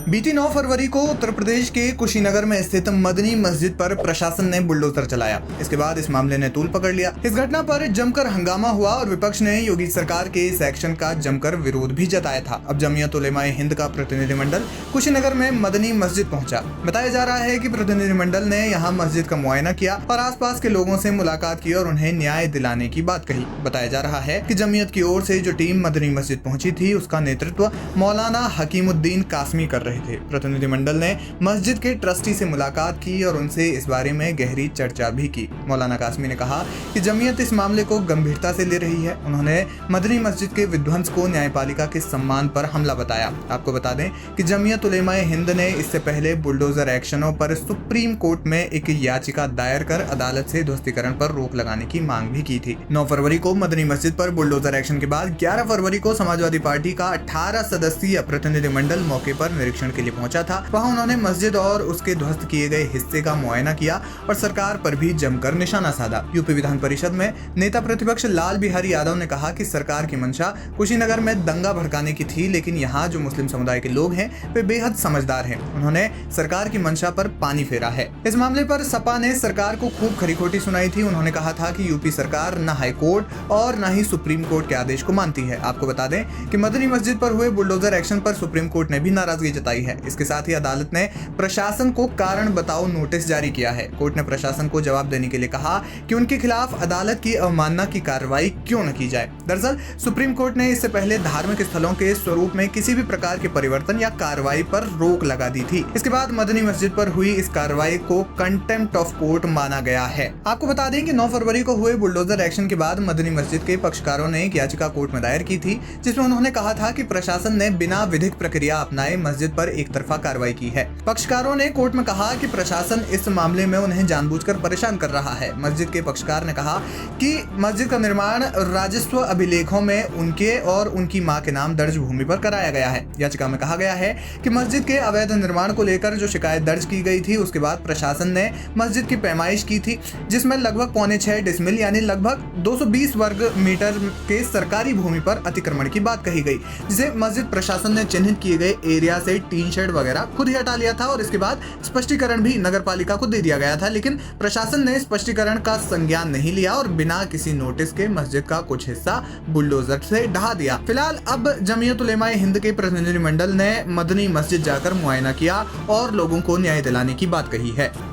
बीती 9 फरवरी को उत्तर प्रदेश के कुशीनगर में स्थित मदनी मस्जिद पर प्रशासन ने बुलडोजर चलाया। इसके बाद इस मामले ने तूल पकड़ लिया। इस घटना पर जमकर हंगामा हुआ और विपक्ष ने योगी सरकार के इस एक्शन का जमकर विरोध भी जताया था। अब जमीयत उलेमा ए हिंद का प्रतिनिधिमंडल कुशीनगर में मदनी मस्जिद पहुंचा। बताया जा रहा है कि प्रतिनिधिमंडल ने यहां मस्जिद का मुआयना किया और आसपास के लोगों से मुलाकात की और उन्हें न्याय दिलाने की बात कही। बताया जा रहा है कि जमीयत की ओर से जो टीम मदनी मस्जिद पहुंची थी उसका नेतृत्व मौलाना हकीमुद्दीन कासमी कर रहे थे। प्रतिनिधिमंडल ने मस्जिद के ट्रस्टी से मुलाकात की और उनसे इस बारे में गहरी चर्चा भी की। मौलाना कासमी ने कहा कि जमीयत इस मामले को गंभीरता से ले रही है। उन्होंने मदनी मस्जिद के विध्वंस को न्यायपालिका के सम्मान पर हमला बताया। आपको बता दें कि जमीयत उलेमा ए हिंद ने इससे पहले बुलडोजर एक्शनों पर सुप्रीम कोर्ट में एक याचिका दायर कर अदालत से ध्वस्तीकरण पर रोक लगाने की मांग भी की थी। 9 फरवरी को मदनी मस्जिद पर बुलडोजर एक्शन के बाद 11 फरवरी को समाजवादी पार्टी का 18 सदस्यीय प्रतिनिधिमंडल मौके पर निरीक्षण के लिए पहुंचा था। वहां उन्होंने मस्जिद और उसके ध्वस्त किए गए हिस्से का मुआयना किया और सरकार पर भी जमकर निशाना साधा। यूपी विधान परिषद में नेता प्रतिपक्ष लाल बिहारी यादव ने कहा कि सरकार की मंशा कुशीनगर में दंगा भड़काने की थी, लेकिन यहाँ जो मुस्लिम समुदाय के लोग हैं वे बेहद समझदार हैं। उन्होंने सरकार की मंशा पर पानी फेरा है। इस मामले पर सपा ने सरकार को खूब खरी-खोटी सुनाई थी। उन्होंने कहा था कि यूपी सरकार न हाई कोर्ट और न ही सुप्रीम कोर्ट के आदेश को मानती है। आपको बता दें कि मदनी मस्जिद पर हुए बुलडोजर एक्शन पर सुप्रीम कोर्ट ने भी नाराजगी जताई है। इसके साथ ही अदालत ने प्रशासन को कारण बताओ नोटिस जारी किया है। कोर्ट ने प्रशासन को जवाब देने के लिए कहा कि उनके खिलाफ अदालत की अवमानना की कार्रवाई क्यों न की जाए। दरअसल सुप्रीम कोर्ट ने इससे पहले धार्मिक स्थलों के स्वरूप में किसी भी प्रकार के परिवर्तन या कार्रवाई पर रोक लगा दी थी। इसके बाद मदनी मस्जिद पर हुई इस कार्रवाई को कंटेम्प्ट ऑफ कोर्ट माना गया है। आपको बता दें कि 9 फरवरी को हुए बुलडोजर एक्शन के बाद मदनी मस्जिद के पक्षकारों ने एक याचिका कोर्ट में दायर की थी, जिसमें उन्होंने कहा था कि प्रशासन ने बिना विधिक प्रक्रिया अपनाए मस्जिद पर एक तरफा कार्रवाई की है। पक्षकारों ने कोर्ट में कहा कि प्रशासन इस मामले में उन्हें जानबूझकर परेशान कर रहा है। मस्जिद के पक्षकार ने कहा कि मस्जिद का निर्माण राजस्व अभिलेखों में उनके और उनकी मां के नाम दर्ज भूमि पर कराया गया है। याचिका में कहा गया है कि मस्जिद के अवैध निर्माण को लेकर जो शिकायत दर्ज की गई थी उसके बाद प्रशासन ने मस्जिद की पैमाइश की थी, जिसमें लगभग 6.25 डिसमिल यानी लगभग 220 वर्ग मीटर के सरकारी भूमि पर अतिक्रमण की बात कही गई, जिसे मस्जिद प्रशासन ने चिन्हित किए गए एरिया से टीन शेड वगैरह खुद ही हटा लिया था और इसके बाद स्पष्टीकरण भी नगर पालिका को दे दिया गया था। लेकिन प्रशासन ने स्पष्टीकरण का संज्ञान नहीं लिया और बिना किसी नोटिस के मस्जिद का कुछ हिस्सा बुलडोजर से ढहा दिया। फिलहाल अब जमीयत उलेमा ए हिंद के प्रतिनिधिमंडल ने मदनी मस्जिद जाकर मुआयना किया और लोगों को न्याय दिलाने की बात कही है।